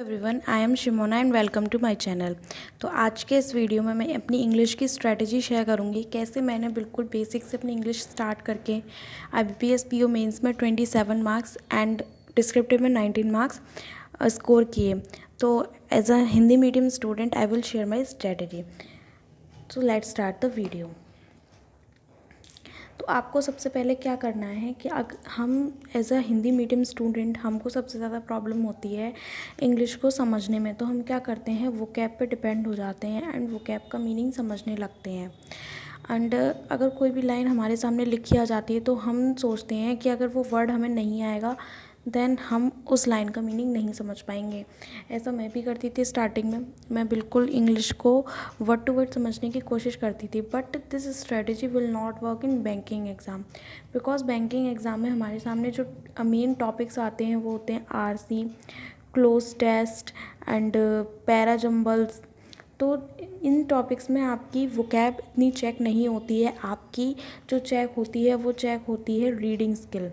Everyone, I am Shimona and welcome to my channel. तो आज के इस वीडियो में मैं अपनी इंग्लिश की स्ट्रेटजी शेयर करूंगी, कैसे मैंने बिल्कुल बेसिक से अपनी इंग्लिश स्टार्ट करके IBPS PO मेंस में 27 मार्क्स एंड डिस्क्रिप्टिव में 19 मार्क्स स्कोर किए। तो as a Hindi medium student I will share my strategy. So let's start the video. तो आपको सबसे पहले क्या करना है कि हम as a Hindi medium student हमको सबसे ज़्यादा प्रॉब्लम होती है इंग्लिश को समझने में। तो हम क्या करते हैं, वोकैब पे डिपेंड हो जाते हैं एंड वोकैब का मीनिंग समझने लगते हैं। एंड अगर कोई भी लाइन हमारे सामने लिखी आ जाती है तो हम सोचते हैं कि अगर वो वर्ड हमें नहीं आएगा देन हम उस लाइन का मीनिंग नहीं समझ पाएंगे। ऐसा मैं भी करती थी स्टार्टिंग में। मैं बिल्कुल इंग्लिश को वर्ड टू वर्ड समझने की कोशिश करती थी, but this strategy will not work in banking exam. Because banking exam में हमारे सामने जो मेन टॉपिक्स आते हैं वो होते हैं RC, cloze test and para jumbles. तो इन टॉपिक्स में आपकी वोकैब इतनी चेक नहीं होती है, आपकी जो चेक होती है वो चेक होती है reading skill.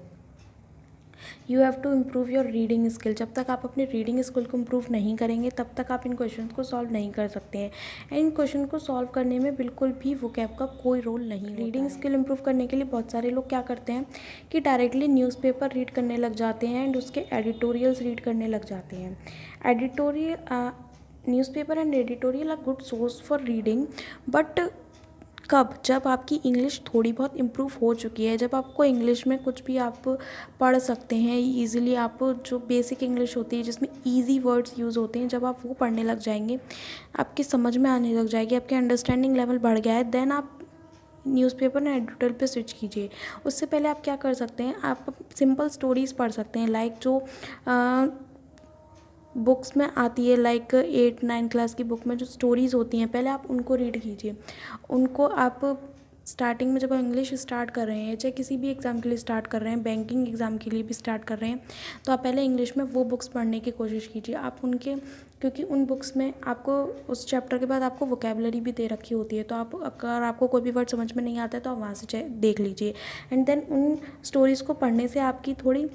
You have to improve your reading skill. जब तक आप अपने रीडिंग स्किल को इम्प्रूव नहीं करेंगे तब तक आप इन क्वेश्चन को सॉल्व नहीं कर सकते हैं। इन क्वेश्चन को सॉल्व करने में बिल्कुल भी वोकैब का कोई रोल नहीं। रीडिंग स्किल इम्प्रूव करने के लिए बहुत सारे लोग क्या करते हैं कि डायरेक्टली न्यूज़पेपर रीड करने लग जाते हैं एंड उसके एडिटोरियल्स रीड करने लग जाते हैं। Editorial newspaper and editorial are good source for reading, but कब? जब आपकी इंग्लिश थोड़ी बहुत इम्प्रूव हो चुकी है, जब आपको इंग्लिश में कुछ भी आप पढ़ सकते हैं ईज़िली। आप जो बेसिक इंग्लिश होती है जिसमें ईजी वर्ड्स यूज़ होते हैं, जब आप वो पढ़ने लग जाएंगे, आपकी समझ में आने लग जाएगी, आपके अंडरस्टैंडिंग लेवल बढ़ गया है, देन आप न्यूज़पेपर एंड एडिटोरियल पे स्विच कीजिए। उससे पहले आप क्या कर सकते हैं, आप सिंपल स्टोरीज़ पढ़ सकते हैं, लाइक जो बुक्स में आती है, लाइक 8-9 क्लास की बुक में जो स्टोरीज़ होती हैं, पहले आप उनको रीड कीजिए। उनको आप स्टार्टिंग में जब आप इंग्लिश स्टार्ट कर रहे हैं, चाहे किसी भी एग्ज़ाम के लिए स्टार्ट कर रहे हैं, बैंकिंग एग्ज़ाम के लिए भी स्टार्ट कर रहे हैं, तो आप पहले इंग्लिश में वो बुक्स पढ़ने की कोशिश कीजिए। आप उनके, क्योंकि उन बुक्स में आपको उस चैप्टर के बाद आपको वोकैबुलरी भी दे रखी होती है। तो आप, अगर आपको कोई भी वर्ड समझ में नहीं आता है तो आप वहाँ से देख लीजिए। एंड देन उन स्टोरीज़ को पढ़ने से आपकी थोड़ी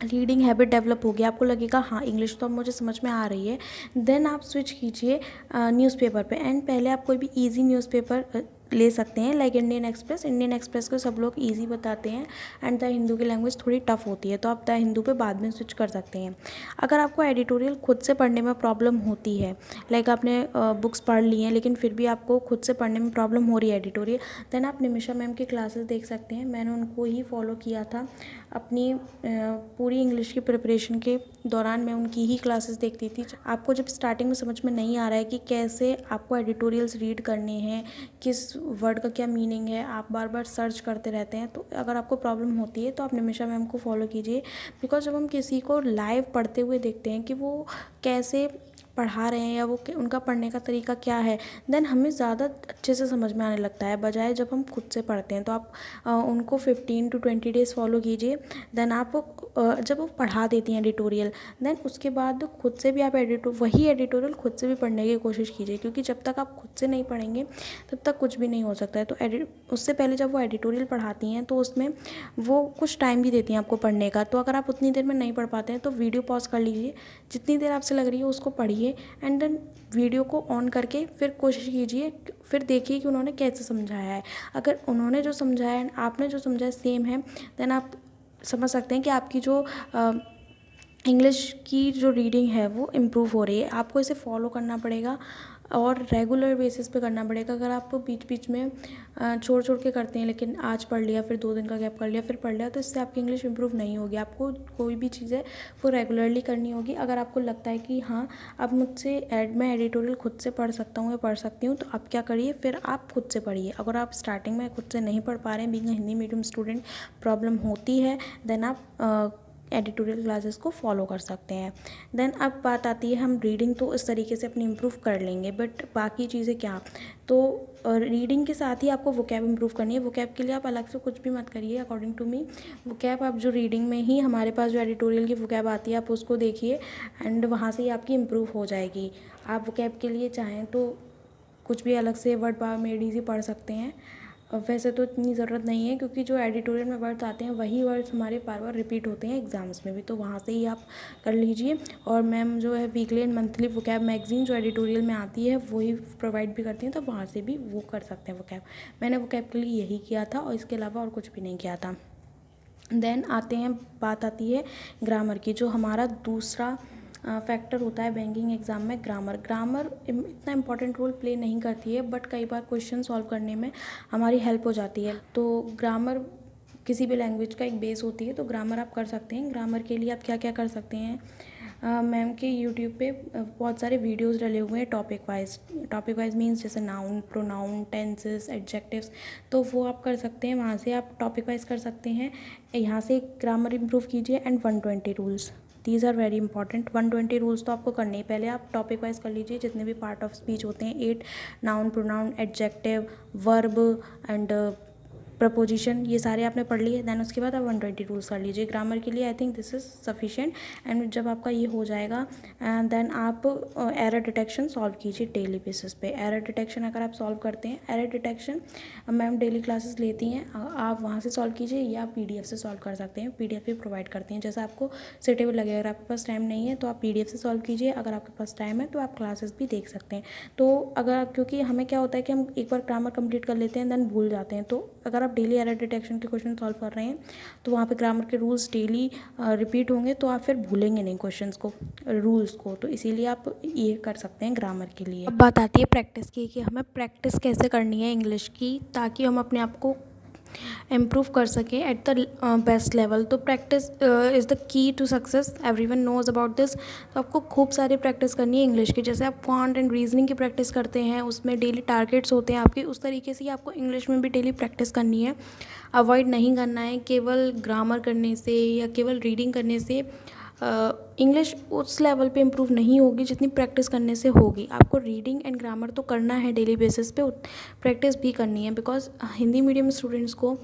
रीडिंग हैबिट डेवलप होगी। आपको लगेगा हाँ इंग्लिश तो अब मुझे समझ में आ रही है। देन आप स्विच कीजिए न्यूज़पेपर पे। एंड पहले आप कोई भी इजी न्यूज़पेपर ले सकते हैं, like Indian express. Indian express को सब लोग इजी बताते हैं एंड द हिंदू की लैंग्वेज थोड़ी टफ होती है, तो आप द हिंदू पे बाद में स्विच कर सकते हैं। अगर आपको एडिटोरियल खुद से पढ़ने में प्रॉब्लम होती है, लाइक आपने बुक्स पढ़ ली हैं लेकिन फिर भी आपको खुद से पढ़ने में प्रॉब्लम हो रही है एडिटोरियल, देन आप निमिषा मैम की क्लासेस देख सकते हैं। मैंने उनको ही फॉलो किया था अपनी पूरी इंग्लिश की प्रिपरेशन के दौरान। मैं उनकी ही क्लासेस देखती थी। आपको जब स्टार्टिंग में समझ में नहीं आ रहा है कि कैसे आपको एडिटोरियल्स रीड करने हैं, किस वर्ड का क्या मीनिंग है, आप बार बार सर्च करते रहते हैं, तो अगर आपको प्रॉब्लम होती है तो आप निमिषा मैम को फॉलो कीजिए। बिकॉज जब हम किसी को लाइव पढ़ते हुए देखते हैं कि वो कैसे पढ़ा रहे हैं या वो उनका पढ़ने का तरीका क्या है, देन हमें ज़्यादा अच्छे से समझ में आने लगता है, बजाय जब हम खुद से पढ़ते हैं। तो आप उनको 15 to 20 डेज़ फॉलो कीजिए। देन आप जब वो पढ़ा देती हैं एडिटोरियल, देन उसके बाद खुद से भी आप वही एडिटोरियल खुद से भी पढ़ने की कोशिश कीजिए, क्योंकि जब तक आप खुद से नहीं पढ़ेंगे तब तक कुछ भी नहीं हो सकता है। तो उससे पहले जब वो एडिटोरियल पढ़ाती हैं तो उसमें वो कुछ टाइम भी देती हैं आपको पढ़ने का। तो अगर आप उतनी देर में नहीं पढ़ पाते हैं तो वीडियो पॉज कर लीजिए, जितनी देर आपसे लग रही है उसको पढ़िए एंड देन वीडियो को ऑन करके फिर कोशिश कीजिए, फिर देखिए कि उन्होंने कैसे समझाया है। अगर उन्होंने जो समझाया है आपने जो समझाया सेम है, देन आप समझ सकते हैं कि आपकी जो इंग्लिश की जो रीडिंग है वो इम्प्रूव हो रही है। आपको इसे फॉलो करना पड़ेगा और रेगुलर बेसिस पे करना पड़ेगा। अगर आप बीच बीच में छोड़ छोड़ के करते हैं, लेकिन आज पढ़ लिया फिर 2 दिन का गैप कर लिया फिर पढ़ लिया, तो इससे आपकी इंग्लिश इम्प्रूव नहीं होगी। आपको कोई भी चीज़ है वो रेगुलरली करनी होगी। अगर आपको लगता है कि हाँ अब मुझसे मैं एडिटोरियल खुद से पढ़ सकता हूँ या पढ़ सकती हूँ, तो आप क्या करिए, फिर आप खुद से पढ़िए। अगर आप स्टार्टिंग में खुद से नहीं पढ़ पा रहे हैं, being Hindi medium student problem होती है, देन आप एडिटोरियल क्लासेस को फॉलो कर सकते हैं। देन अब बात आती है, हम रीडिंग तो इस तरीके से अपनी इम्प्रूव कर लेंगे, बट बाकी चीज़ें क्या? तो रीडिंग के साथ ही आपको वोकैब इम्प्रूव करनी है। वोकैब के लिए आप अलग से कुछ भी मत करिए। अकॉर्डिंग टू मी वोकैब आप जो रीडिंग में ही हमारे पास जो एडिटोरियल की वोकैब आती है आप उसको देखिए एंड वहाँ से ही आपकी इम्प्रूव हो जाएगी। आप वोकैब के लिए चाहें तो कुछ भी अलग से वर्ड मेड इजी पढ़ सकते हैं। वैसे तो इतनी ज़रूरत नहीं है, क्योंकि जो एडिटोरियल में वर्ड्स आते हैं वही वर्ड्स हमारे बार बार रिपीट होते हैं एग्ज़ाम्स में भी, तो वहाँ से ही आप कर लीजिए। और मैम जो है weekly and monthly vocab magazine जो एडिटोरियल में आती है वही प्रोवाइड भी करती हैं, तो वहाँ से भी वो कर सकते हैं वोकैब। मैंने वोकैब के लिए यही किया था और इसके अलावा और कुछ भी नहीं किया था। देन बात आती है ग्रामर की, जो हमारा दूसरा फैक्टर होता है बैंकिंग एग्ज़ाम में। ग्रामर इतना इम्पॉर्टेंट रोल प्ले नहीं करती है, बट कई बार क्वेश्चन सॉल्व करने में हमारी हेल्प हो जाती है। तो ग्रामर किसी भी लैंग्वेज का एक बेस होती है, तो ग्रामर आप कर सकते हैं। ग्रामर के लिए आप क्या क्या कर सकते हैं, मैम के यूट्यूब पे बहुत सारे वीडियोस डले हुए हैं टॉपिक वाइज मीन्स जैसे नाउन, प्रोनाउन, टेंसेस, एडजेक्टिव्स, तो वो आप कर सकते हैं। वहाँ से आप टॉपिक वाइज कर सकते हैं। यहाँ से ग्रामर इम्प्रूव कीजिए। And 120 rules, these are very important. 120 rules तो आपको करने ही, पहले आप टॉपिक वाइज कर लीजिए जितने भी पार्ट ऑफ स्पीच होते हैं, 8 noun, pronoun, adjective, verb and preposition, ये सारे आपने पढ़ लिए। देन उसके बाद आप 120 रूल्स कर लीजिए ग्रामर के लिए। I think this is sufficient. And जब आपका ये हो जाएगा देन आप एरर डिटेक्शन सॉल्व कीजिए डेली बेसिस पे। एरर डिटेक्शन अगर आप सॉल्व करते हैं, error detection ma'am daily classes लेती हैं, आप वहाँ से सॉल्व कीजिए या PDF से सॉल्व कर सकते हैं। PDF भी प्रोवाइड करते हैं, जैसा आपको सुटेबल लगे। अगर आपके पास टाइम नहीं है तो आप PDF से सॉल्व कीजिए, अगर आपके पास टाइम है तो आप क्लासेस भी देख सकते हैं। तो अगर, क्योंकि हमें क्या होता है कि हम एक बार ग्रामर कंप्लीट कर लेते हैं देन भूल जाते हैं, तो अगर आप डेली एरर डिटेक्शन के क्वेश्चन सॉल्व कर रहे हैं तो वहाँ पे ग्रामर के रूल्स डेली रिपीट होंगे, तो आप फिर भूलेंगे नहीं क्वेश्चंस को, रूल्स को। तो इसीलिए आप ये कर सकते हैं ग्रामर के लिए। अब बात आती है प्रैक्टिस की, कि हमें प्रैक्टिस कैसे करनी है इंग्लिश की, ताकि हम अपने आप को इम्प्रूव कर सकें एट द बेस्ट लेवल। तो practice is the key to success, everyone knows about this. तो आपको खूब सारी प्रैक्टिस करनी है इंग्लिश की। जैसे आप क्वांट एंड रीजनिंग की प्रैक्टिस करते हैं, उसमें डेली टारगेट्स होते हैं आपके, उस तरीके से ही आपको इंग्लिश में भी डेली प्रैक्टिस करनी है। अवॉइड नहीं करना है केवल ग्रामर करने से या केवल रीडिंग करने से इंग्लिश उस लेवल पे इम्प्रूव नहीं होगी जितनी प्रैक्टिस करने से होगी। आपको रीडिंग एंड ग्रामर तो करना है डेली बेसिस पे, प्रैक्टिस भी करनी है। बिकॉज हिंदी मीडियम स्टूडेंट्स को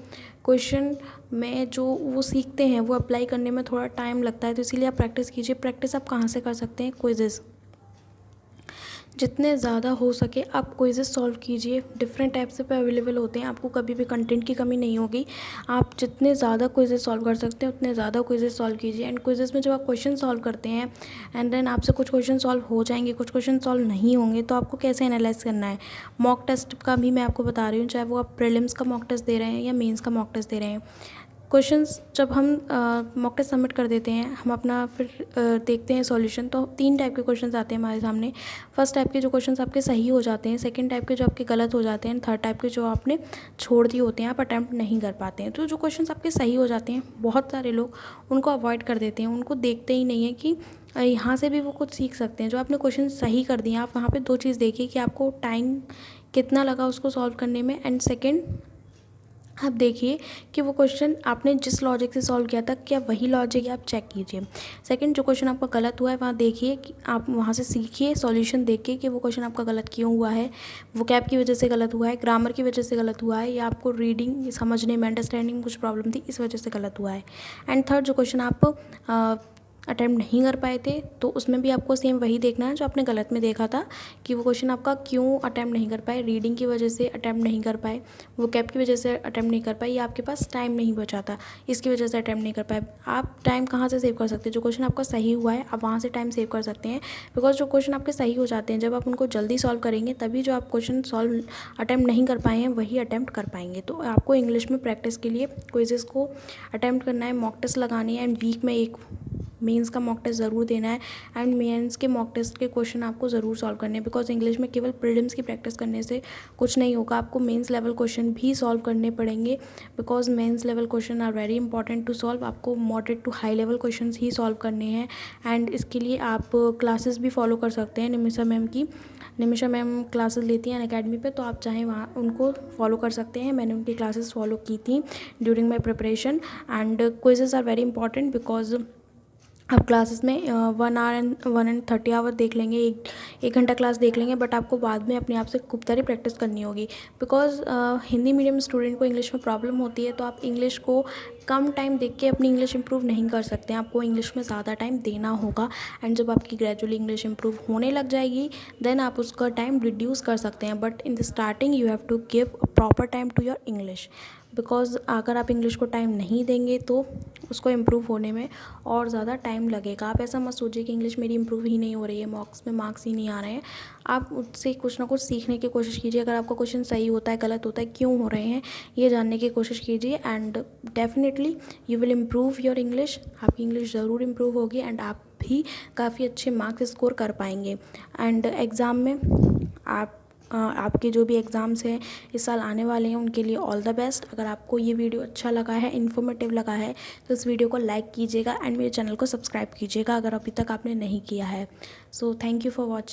क्वेश्चन में जो वो सीखते हैं वो अप्लाई करने में थोड़ा टाइम लगता है, तो इसीलिए आप प्रैक्टिस कीजिए। प्रैक्टिस आप कहाँ से कर सकते हैं, क्विज़ेस, जितने ज़्यादा हो सके आप क्विज़ेस सॉल्व कीजिए। डिफरेंट टाइप से पे अवेलेबल होते हैं, आपको कभी भी कंटेंट की कमी नहीं होगी। आप जितने ज़्यादा क्विज़ेस सॉल्व कर सकते हैं उतने ज़्यादा क्विज़ेस सॉल्व कीजिए। एंड क्विज़ेस में जब आप क्वेश्चन सॉल्व करते हैं एंड देन आपसे कुछ क्वेश्चन सॉल्व हो जाएंगे, कुछ क्वेश्चन सॉल्व नहीं होंगे, तो आपको कैसे एनालाइज करना है। मॉक टेस्ट का भी मैं आपको बता रही हूँ, चाहे वो आप प्रीलिम्स का मॉक टेस्ट दे रहे हैं या मेंस का मॉक टेस्ट दे रहे हैं। क्वेश्चंस जब हम मॉक टेस्ट सबमिट कर देते हैं, हम अपना फिर देखते हैं सॉल्यूशन, तो 3 टाइप के क्वेश्चंस आते हैं हमारे सामने। फर्स्ट टाइप के जो क्वेश्चंस आपके सही हो जाते हैं, सेकंड टाइप के जो आपके गलत हो जाते हैं, थर्ड टाइप के जो आपने छोड़ दिए होते हैं, आप अटैम्प्ट नहीं कर पाते हैं। तो जो क्वेश्चंस आपके सही हो जाते हैं, बहुत सारे लोग उनको अवॉइड कर देते हैं, उनको देखते ही नहीं है कि यहाँ से भी वो कुछ सीख सकते हैं। जो आपने क्वेश्चन सही कर दिए, आप वहाँ पर 2 चीज़ देखिए कि आपको टाइम कितना लगा उसको सॉल्व करने में, एंड सेकेंड आप देखिए कि वो क्वेश्चन आपने जिस लॉजिक से सॉल्व किया था क्या वही लॉजिक है, आप चेक कीजिए। सेकंड, जो क्वेश्चन आपका गलत हुआ है वहाँ देखिए कि आप वहाँ से सीखिए, सॉल्यूशन देखिए कि वो क्वेश्चन आपका गलत क्यों हुआ है। वोकैब की वजह से गलत हुआ है, ग्रामर की वजह से गलत हुआ है, या आपको रीडिंग समझने में, अंडरस्टैंडिंग में कुछ प्रॉब्लम थी, इस वजह से गलत हुआ है। एंड थर्ड, जो क्वेश्चन आप अटैम्प्ट नहीं कर पाए थे, तो उसमें भी आपको सेम वही देखना है जो आपने गलत में देखा था, कि वो क्वेश्चन आपका क्यों अटैम्प्ट नहीं कर पाए। रीडिंग की वजह से अटैम्प्ट नहीं कर पाए, वोकैब की वजह से अटैम्प्ट नहीं कर पाए, या आपके पास टाइम नहीं बचा था इसकी वजह से अटैम्प्ट नहीं कर पाए। आप टाइम कहाँ से सेव कर सकते हैं, जो क्वेश्चन आपका सही हुआ है आप वहाँ से टाइम सेव कर सकते हैं। बिकॉज जो क्वेश्चन आपके सही हो जाते हैं, जब आप उनको जल्दी सॉल्व करेंगे तभी जो आप क्वेश्चन सॉल्व अटैम्प्ट नहीं कर पाए हैं वही अटैम्प्ट कर पाएंगे। तो आपको इंग्लिश में प्रैक्टिस के लिए क्विजेस को अटैम्प्ट करना है, मॉक टेस्ट लगानी है, एंड वीक में एक मेंस का मॉक टेस्ट ज़रूर देना है। एंड मेंस के मॉक टेस्ट के क्वेश्चन आपको ज़रूर सॉल्व करने हैं, बिकॉज इंग्लिश में केवल प्रीलिम्स की प्रैक्टिस करने से कुछ नहीं होगा, आपको मेंस लेवल क्वेश्चन भी सॉल्व करने पड़ेंगे। Because mains level question are very important to solve, आपको moderate to high level question ही सॉल्व करने हैं। एंड इसके लिए आप क्लासेस भी फॉलो कर सकते हैं निमिषा मैम की। निमिषा मैम क्लासेस लेती हैं अनअकैडमी पे, तो आप चाहें वहाँ उनको फॉलो कर सकते हैं। मैंने उनकी क्लासेस फॉलो की थी during my preparation. And quizzes are very important because आप क्लासेस में 1 आवर देख लेंगे, एक घंटा क्लास देख लेंगे, बट आपको बाद में अपने आप से खूब सारी प्रैक्टिस करनी होगी। बिकॉज हिंदी मीडियम स्टूडेंट को इंग्लिश में प्रॉब्लम होती है, तो आप इंग्लिश को कम टाइम देख के अपनी इंग्लिश इंप्रूव नहीं कर सकते हैं, आपको इंग्लिश में ज़्यादा टाइम देना होगा। एंड जब आपकी ग्रेजुअली इंग्लिश इंप्रूव होने लग जाएगी, देन आप उसका टाइम रिड्यूस कर सकते हैं, but in the starting you have to give proper time to your English. Because अगर आप इंग्लिश को टाइम नहीं देंगे तो उसको इम्प्रूव होने में और ज़्यादा टाइम लगेगा। आप ऐसा मत सोचिए कि इंग्लिश मेरी इम्प्रूव ही नहीं हो रही है, मॉक्स में मार्क्स ही नहीं आ रहे हैं। आप उससे कुछ ना कुछ सीखने की कोशिश कीजिए। अगर आपका क्वेश्चन सही होता है, गलत होता है, क्यों हो रहे हैं, ये जानने की कोशिश कीजिए। And definitely you will improve your English. आपकी इंग्लिश ज़रूर इम्प्रूव होगी एंड आप भी काफ़ी अच्छे मार्क्स स्कोर कर पाएंगे। एंड एग्ज़ाम में आपके जो भी एग्ज़ाम्स हैं इस साल आने वाले हैं, उनके लिए ऑल द बेस्ट। अगर आपको ये वीडियो अच्छा लगा है, इन्फॉर्मेटिव लगा है, तो इस वीडियो को लाइक कीजिएगा एंड मेरे चैनल को सब्सक्राइब कीजिएगा अगर अभी तक आपने नहीं किया है। So thank you for watching.